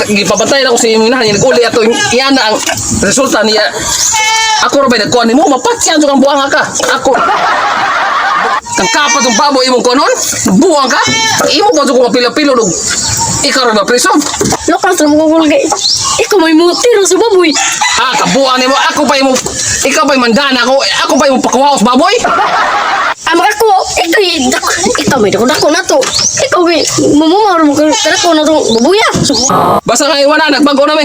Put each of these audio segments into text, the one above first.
Gipabantay na ko sa imong inahan. Uli ato iyan na ang resulta niya. Ako ra ba nagkuan nimo mapatyan jud ang buang ka. Ako. Kang kapat ng baboy imong kunon? Buang ka? Imo pa jud ko mapila-pilo dog. Ikaw ra ba preso? Lokal sa mga gulgay. Ikaw may mutiro sa baboy. Kabuang nimo ako pa imo. Ikaw pa mandana ako. Ako pa imo pakuwaos baboy. Ama ako, ikaw may dako na to. Ikaw may mamumar mo dako na to babuya. Basta kay wala nagbago na me.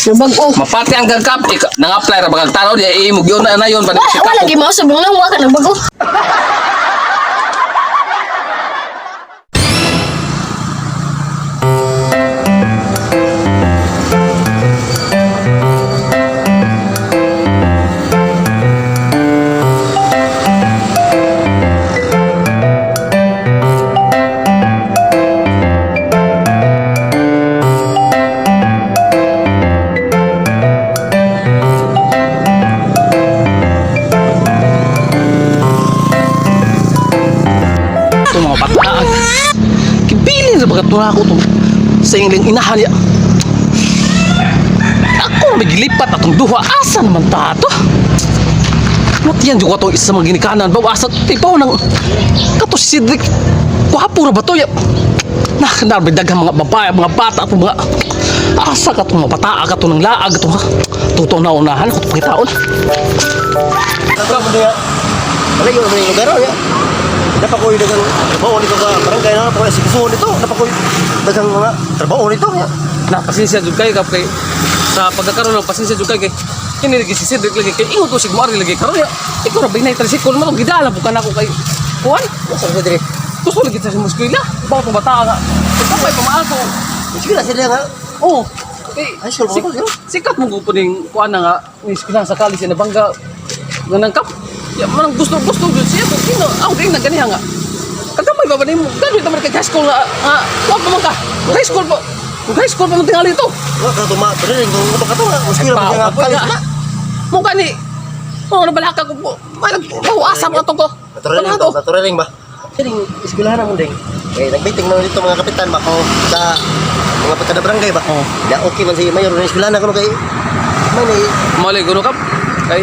Nabago. Mapati ang gagkap nang-apply ra bagag tanaw di imo gyud na yon pa. Wala lagi mo sa bulang wa ka nagbago. Pagkatula ko to sa ilang inahan niya. Ako maglipat atong duha. Asa naman tato? Matiyan juga to isa mga ginikanan. Bawasa tipaw ng kato si Cedric. Kuhapo ra ba to? Nah, daghang mga babae, mga bata at mga asa ka itong mapataa ka itong laag ito ha. Tutong naunahan ako itong pagkitaon. Ano mo niya? Malayo naman yung lugar ya. Napakoy dagang trabaho nito sa barangay na po si Kusuon nito. Napakoy dagang mga trabaho nito ya. Nah, pasensya jud kay kay sa pagkakaroon ng pasensya jud kay kini lagi si Cedric lagi kay ingon to si Mari lagi karon ya. Ikaw ra binay tricycle mo gidala bukan ako kay kuan. Sa Cedric. Gusto lagi sa muskwila. Ba pa bata nga. Ito pa pamaako. Sige na sila nga. Oh. Eh, ay sure mo. Sikat mo gupuning kuan na nga ni eskwelahan sa kalis na bangga nanangkap. Ya man gusto jud siya kung sino ako din naganihan nga. Kagamay ba nimo? Graduate naman kay high school nga wa pa man ka. High school po. High school pa man tingali ito. Wa ka tuma training kung pa ka to. Muskwila pa nga kalis na. Mo gani. Oh, nabalaka ko po. May nagpawasa mo to ko. Training ba? Training eskwelahan mo ding. Eh nagmeeting na dito mga kapitan mako sa mga pagkada barangay ba? Ya okay man si mayor ng eskwelahan kuno kay may ni mali guro kap. Kay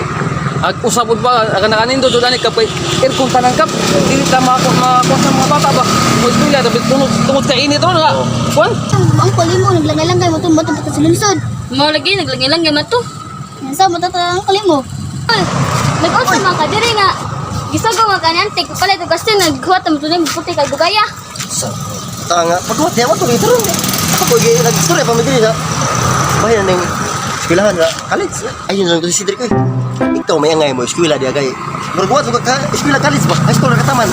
usapod ba akan nakanin do dani kap kay aircon tanan kap. Dili ta makuha mga bata ba. Mo eskwela dapat tungod ka init ron nga. Kuan? Ang kulit mo naglangay-langay mo to bato sa lunsod. Mo lagi naglangay-langay mo to. Sa mo ang kulit mo. Nag-usa man ka diri nga. Gisago nga kanyantik pala ito kasi naghuwat mo to ning puti kay bugaya. Tanga pagkuhat niya mo to ito ron. Ako gi nag-story pa midiri sa bayan ning eskwelahan nga college. Ayun lang to si Cedric oy. Ikaw may angay mo eskwela dia kay. Berbuat ka eskwela college ba? High school ka taman.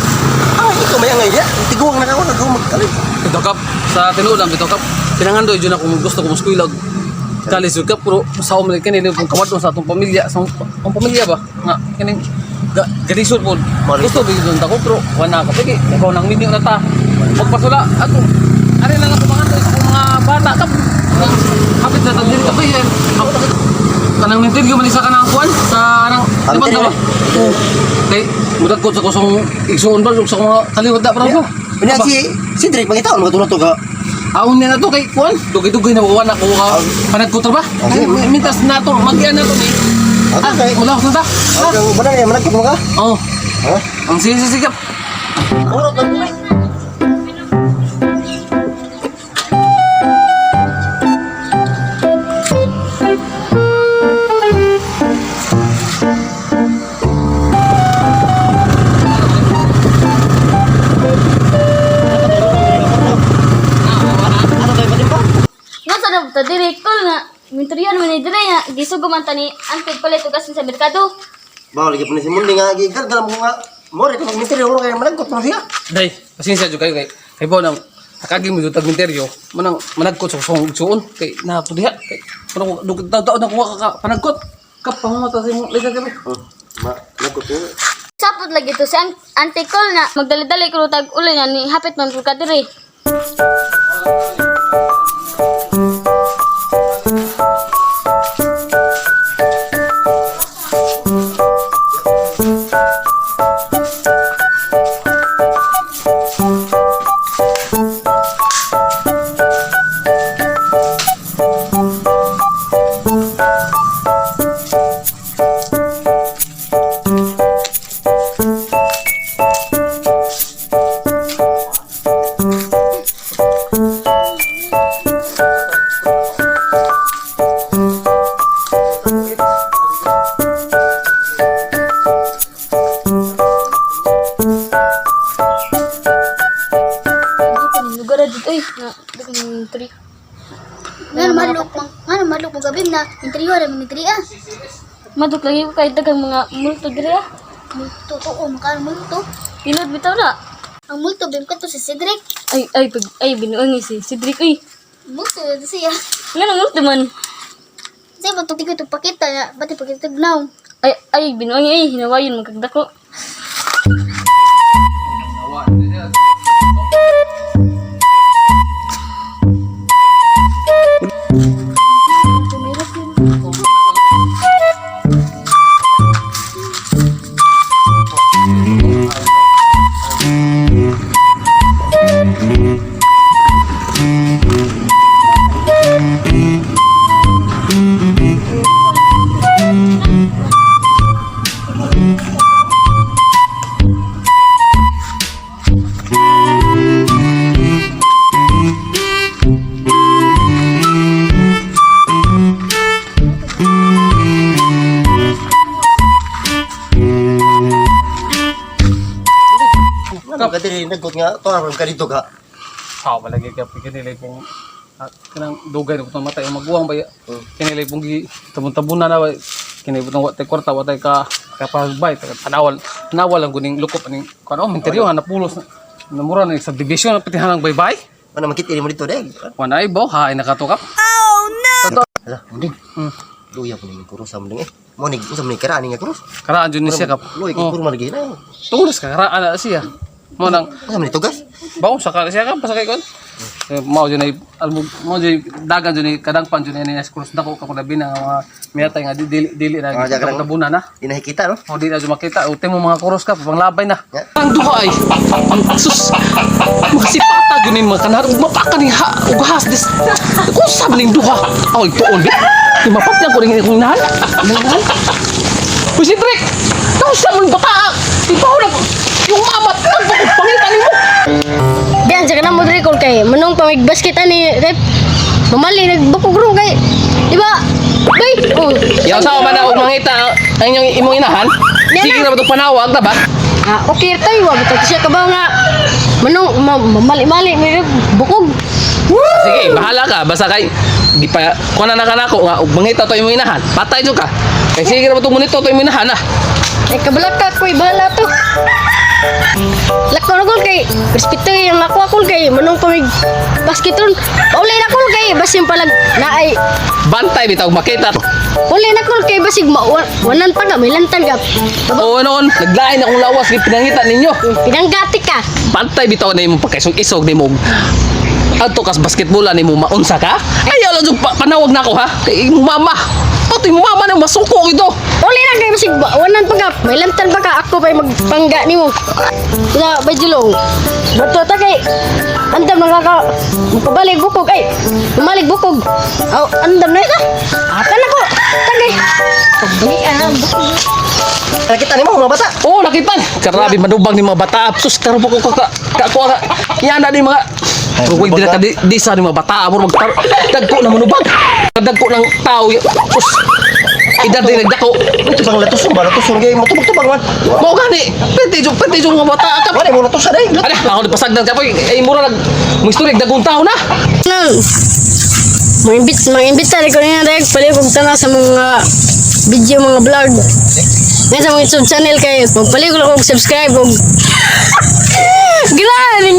Ikaw may angay dia. Tiguang na ka mag-college. Ito kap sa tinulang bito kap. Tinangan do jud ako gusto ko muskwila. College kap pero sa umli kini kung kawadon sa atong pamilya sa ang pamilya ba nga kini gadisod po. Gusto ba yun ako pero wala ka sige. Ikaw nang minyo na ta. Magpasula ako. Ari lang ako mga mga bata kap. Kapit na tadin ka ba yan? Ako kanang interview man isa ka nang kuan sa nang di ba daw? Okay, mudat ko sa kusong igsuon ba sa mga kaliwat da para ko. Unya si Cedric mangitaon mo tulad to ka. Aun niya na to kay kuan. Dugay-dugay na buwan ako ka. Panagkutra ba? Mintas na to, magyan na to ni. Okay. Mula ko ta. Okay, mana ya managkit mo ka? Oh. Ang sisikap. Oro ka mo. Diri kol nga minterian man diri nga gisugo man tani antig pala tugas sa merkado. Bawo lagi punis mundi nga gigar dalam mo nga more ito magmisteryo ko kay managkot mo siya. Day, pasensya jud kayo kay. Kay bo nang akagi mo jud tag minteryo, managkot sa suon kay na to diha kay pero daw na kuha ka panagkot kap pangmata sa imong liga kay. Managkot mo. Sapot lagi to sa antig kol nga magdali-dali ko tag ulo nya ni hapit man ka diri. sementeryo ada menteri ah. Maduk lagi ko kay dagang mga multo diri ah. Multo oo, makan multo. Ilod bitaw na. Ang multo bim ka to si Cedric. Ay binuangi si Cedric ay. Multo siya. Ngano multo man? Say mo to tigo to pakita na, bati pakita gnaw. Ay binuangi ay hinawayon magkagdako. Ano ka diri nagot nga tuaron ka dito ka. Sao palagi ka kinilay pong kanang dugay na putong matay magbuwang ba kinilay pong tabon-tabunan na ba kinilay putong watay kwarta watay ka kapasbay tanawal ang guning lukop aning kuno interior na pulos na mura na subdivision pati hanang baybay Ano makita mo dito deg. wanay bo hay nakatukap Ala, munding. Luya po ni kurus sa munding eh. Mo ni sa munding karaan nga kurus. karaan jud ni siya kap Luya ki kurma lagi na. tulos ka karaan na siya mo nang Sa munding tugas. bawo sakali siya ka pasakay kon mao jud ay mo jud dagan jud ni kadang pan jud ni sa cross dako ka labi na mga miyatay nga dili na tabunan na Inahikita no. o di na jud makita ute mo mga kuros ka panglabay na Ya. ang duha ay ang sus makasipata jud ni mga kanar mapakan ni ha ugahas des kusa man ning duha ay tuon bi di mapatyan ko ning inahan Uy, Cedric! Kausa mo bata! Ibaw na yung amat ng pangitan mo! Diyan sa kanang modre ko kay manong pamig basket ani rep. Mamali nagbukog ro kay. Di ba? Bay. Oh. Yaw sa man ako mangita ang inyong imong inahan? Sige na ba itong panawag na ba? Okay tayo wa bitaw siya kabaw nga manong mamali-mali may bukog. Sige, bahala ka. Basta kay di pa kuha na kanako nga ug mangita to imong inahan. Patay jud ka. Kay sige na ba itong munito to imong inahan ah. Ay kabalaka ko ibala to. Lako na kol kay respeto yung ako kay manong pamig basketon. Uli na kol kay basim palag naay. Bantay bitaw makita to. Uli na kol kay basig wanan pa nga may lantan ka. Oo noon, naglain akong lawas kay pinangita ninyo. Pinanggati ka. Bantay bitaw na imong pagkaisog-isog nimo. Ato kas basketbola nimo maunsa ka? Ayaw lang jud panawag na ako ha. Kay imong mama. Pati imong mama na masuko ito. Uli na kay basig wanan pa ka. May lantan pa ka ako pa'y magpangga nimo. Ila bajulong. Bato ta kay andam nakaka mukabalik bukog ay. Bumalik bukog. Aw andam na ita. Atan ako. Tagay. Pagbalik bukog. Nakita nimo mga bata. Oo, nakitan. Karabi madubang ni mga bata. Sus, karon po ko ka yan na ni mga Ruwag dila ka di sa ni mga bata mo magtar. Dagko na manubag. Dagko ng tao. Sus. Edad din nagdako. Ito bang latos ba latos gay mo tubag-tubag man. Mao gani. Pwede yung mga bata ka. Wala mo latos sa day. Ala, ako nagpasag ng kapoy. Ay mura nag mo istorya dagong tao na. Mag-imbita ko na direct pala kung tanga sa mga video, mga vlog. Ngayon sa mga YouTube channel kayo, magpalig ko subscribe. Grabe!